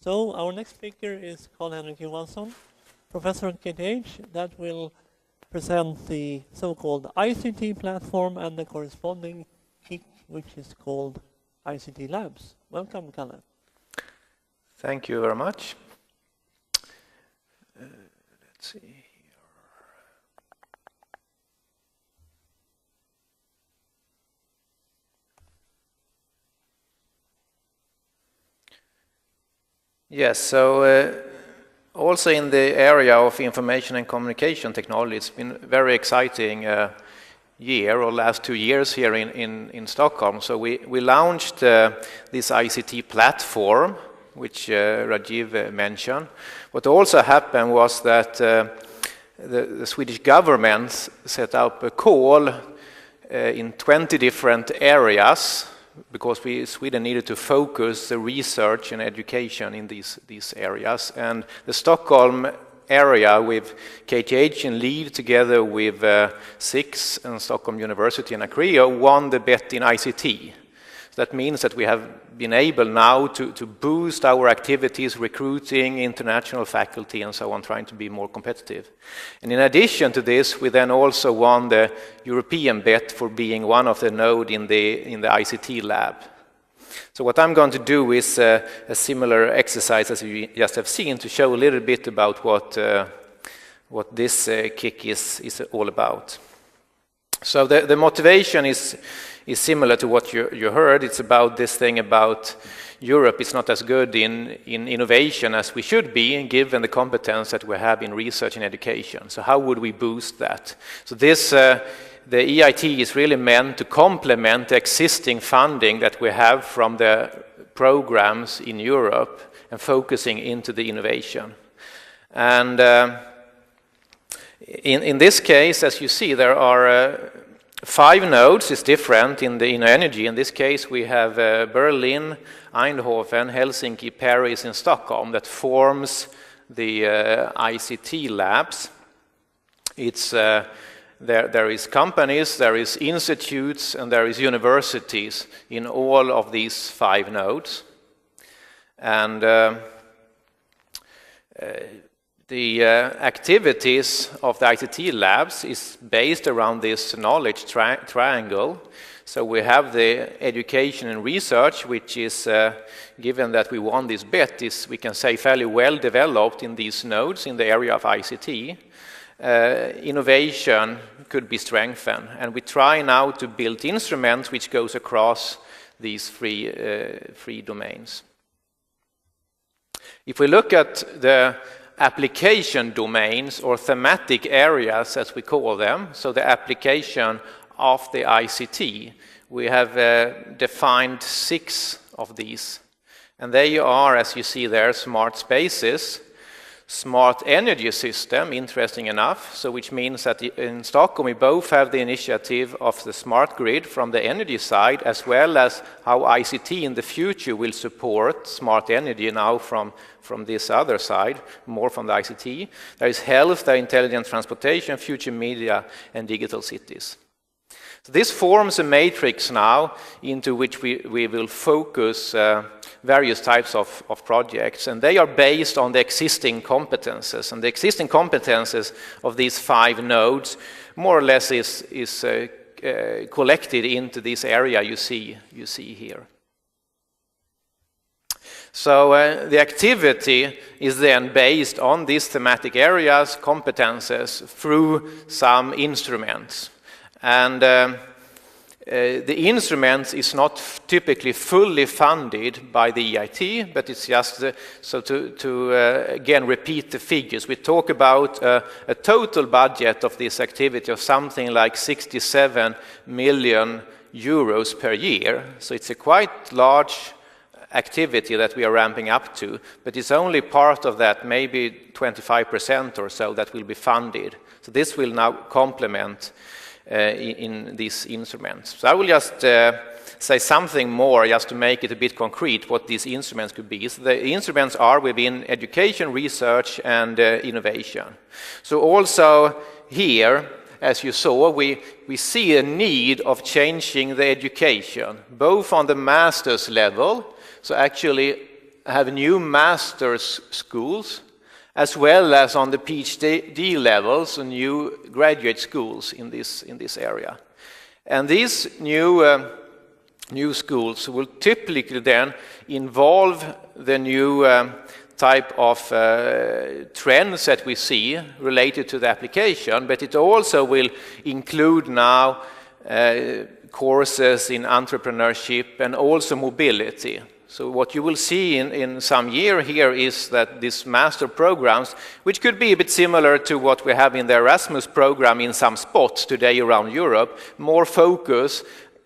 So our next speaker is Carl-Henrik Johansson, professor at KTH, that will present the so-called ICT platform and the corresponding kick, which is called ICT Labs. Welcome, Kalle. Thank you very much. Let's see here. Yes, so also in the area of information and communication technology, it's been a very exciting year or last 2 years here in Stockholm. So we launched this ICT platform, which RAJEEV mentioned. What also happened was that the Swedish government set up a call in 20 different areas, because Sweden needed to focus the research and education in these areas. And the Stockholm area with KTH in lead together with SIX and Stockholm University and Acreo won the bet in ICT. So that means that we have been able now to boost our activities, recruiting international faculty and so on, trying to be more competitive. And in addition to this, we then also won the European bet for being one of the node in the ICT lab. So what I'm going to do is a similar exercise as you just have seen, to show a little bit about what this kick is all about. So the motivation is similar to what you heard. It's about this thing about Europe is not as good in innovation as we should be, given the competence that we have in research and education. So how would we boost that? So this, the EIT is really meant to complement the existing funding that we have from the programs in Europe and focusing into the innovation. And in this case, as you see, there are 5 nodes. Is different in the InnoEnergy. In this case, we have Berlin, Eindhoven, Helsinki, Paris, and Stockholm that forms the ICT labs. It's there is companies, there is institutes, and there is universities in all of these 5 nodes. And the activities of the ICT labs is based around this knowledge triangle. So we have the education and research, which is, given that we won this bet, is, we can say, fairly well developed in these nodes in the area of ICT. Innovation could be strengthened, and we try now to build instruments which goes across these three domains. If we look at the application domains or thematic areas, as we call them, so the application of the ICT, we have defined 6 of these, and they are, as you see there, smart spaces, smart energy system, interesting enough, so which means that in Stockholm we both have the initiative of the smart grid from the energy side, as well as how ICT in the future will support smart energy now from this other side, more from the ICT. There is health, there is intelligent transportation, future media, and digital cities. So this forms a matrix now into which we will focus various types of projects, and they are based on the existing competences. And the existing competences of these 5 nodes more or less is collected into this area you see here. So the activity is then based on these thematic areas, competences, through some instruments. And the instruments is not typically fully funded by the EIT, but it's just so to again repeat the figures. We talk about a total budget of this activity of something like 67 million euros per year. So it's a quite large activity that we are ramping up to, but it's only part of that, maybe 25% or so, that will be funded. So this will now complement in these instruments. So I will just say something more just to make it a bit concrete what these instruments could be. So the instruments are within education, research, and innovation. So also here, as you saw, we see a need of changing the education, both on the master's level, so actually have new master's schools, as well as on the PhD levels, new graduate schools in this area. And these new schools will typically then involve the new type of trends that we see related to the application, but it also will include now courses in entrepreneurship and also mobility. So what you will see in some year here is that these master programs, which could be a bit similar to what we have in the Erasmus program in some spots today around Europe, more focus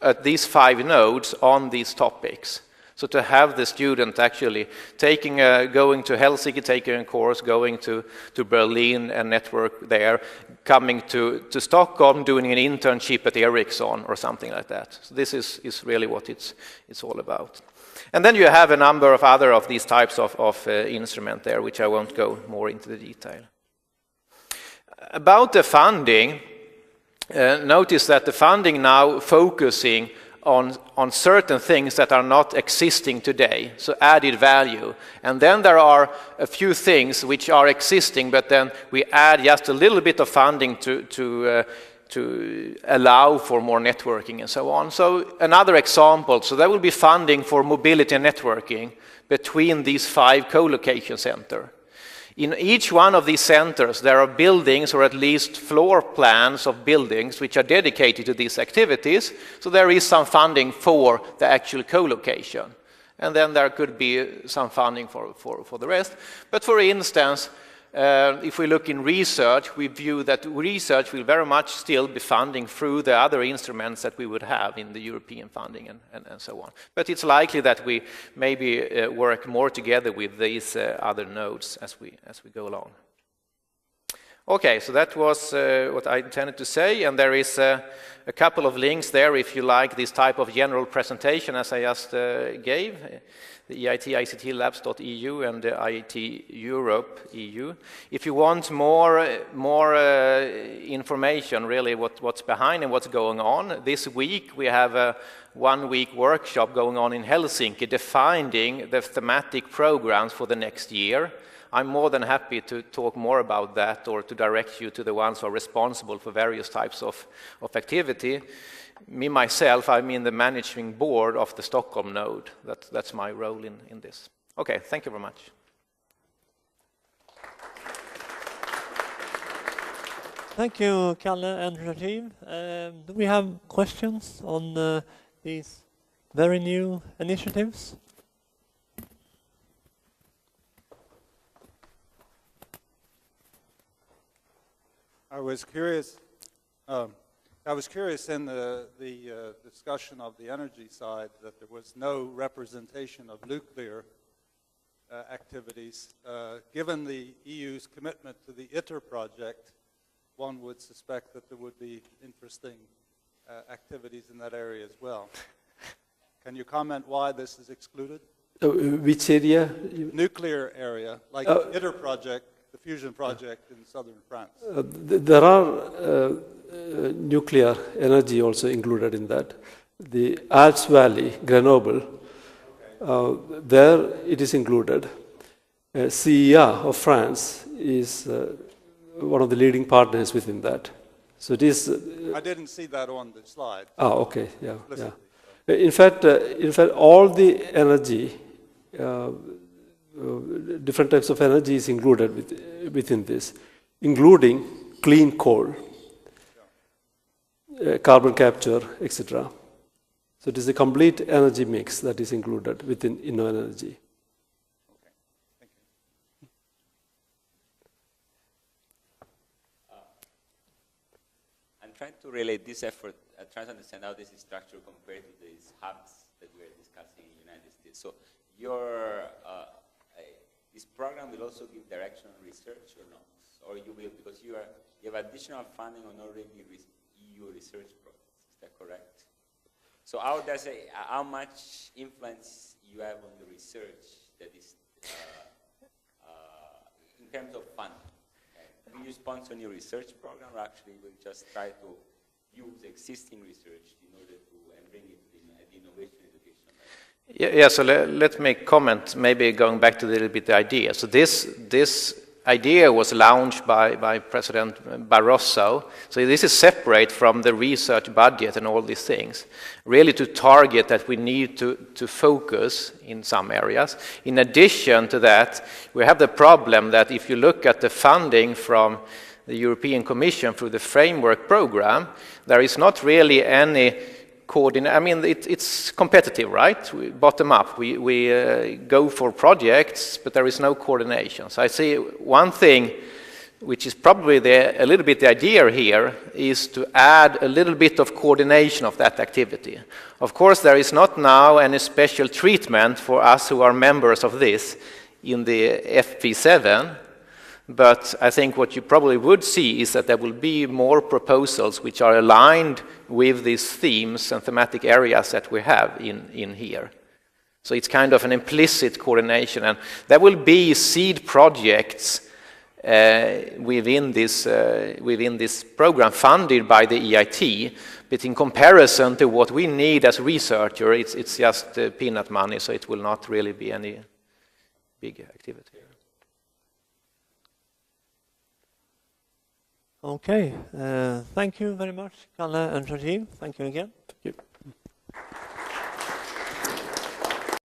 at these 5 nodes on these topics. So to have the student actually going to Helsinki, taking a course, going to Berlin and network there, coming to Stockholm, doing an internship at Ericsson or something like that. So this is really what it's all about. And then you have a number of other of these types of instrument there, which I won't go more into the detail. About the funding, notice that the funding now focusing on certain things that are not existing today, so added value. And then there are a few things which are existing, but then we add just a little bit of funding to allow for more networking and so on. So another example, so there will be funding for mobility and networking between these 5 co-location centers. In each one of these centers, there are buildings or at least floor plans of buildings which are dedicated to these activities. So there is some funding for the actual co-location. And then there could be some funding for the rest. But for instance, if we look in research, we view that research will very much still be funding through the other instruments that we would have in the European funding and so on. But it's likely that we maybe work more together with these other nodes as we go along. Okay, so that was what I intended to say, and there is a couple of links there if you like this type of general presentation as I just gave. The EIT-ICT-labs.eu and the IIT Europe EU. If you want more information, really what's behind and what's going on, this week we have a 1-week workshop going on in Helsinki defining the thematic programs for the next year. I'm more than happy to talk more about that or to direct you to the ones who are responsible for various types of activity. Me, myself, I'm in the managing board of the Stockholm node. That's my role in this. Okay, thank you very much. Thank you, Kalle and Rajeev. Do we have questions on these very new initiatives? I was curious in the discussion of the energy side that there was no representation of nuclear activities. Given the EU's commitment to the ITER project, one would suspect that there would be interesting activities in that area as well. Can you comment why this is excluded? Which area? Nuclear area, like the ITER project, the fusion project in southern France. There are nuclear energy also included in that. The Alps Valley, Grenoble, there it is included. CEA of France is one of the leading partners within that. So it is. I didn't see that on the slide. Oh, okay, yeah. In fact, all the energy, different types of energy is included within this, including clean coal, carbon capture, etc. So it is a complete energy mix that is included within InnoEnergy. Okay, thank you. I'm trying to relate this effort, trying to understand how this is structured compared to these hubs that we are discussing in the United States. So this program will also give direction on research or not? Or you will, because you have additional funding on already EU research projects, is that correct? So how much influence you have on the research that is, in terms of funding? Okay? Will you sponsor a new research program, or actually will just try to use existing research in order to and bring it to the innovation education? Yeah, so let me comment, maybe going back to a little bit the idea. So this idea was launched by President Barroso. So this is separate from the research budget and all these things, really to target that we need to focus in some areas. In addition to that, we have the problem that if you look at the funding from the European Commission through the framework program, there is not really any I mean, it's competitive, right? Bottom up, we go for projects, but there is no coordination. So I see one thing, which is probably a little bit the idea here, is to add a little bit of coordination of that activity. Of course, there is not now any special treatment for us who are members of this in the FP7, but I think what you probably would see is that there will be more proposals which are aligned with these themes and thematic areas that we have in here. So it's kind of an implicit coordination, and there will be seed projects within this program funded by the EIT, but in comparison to what we need as researchers, it's just peanut money, so it will not really be any big activity. Okay, thank you very much, Kalle and Rajeev. Thank you again. Thank you.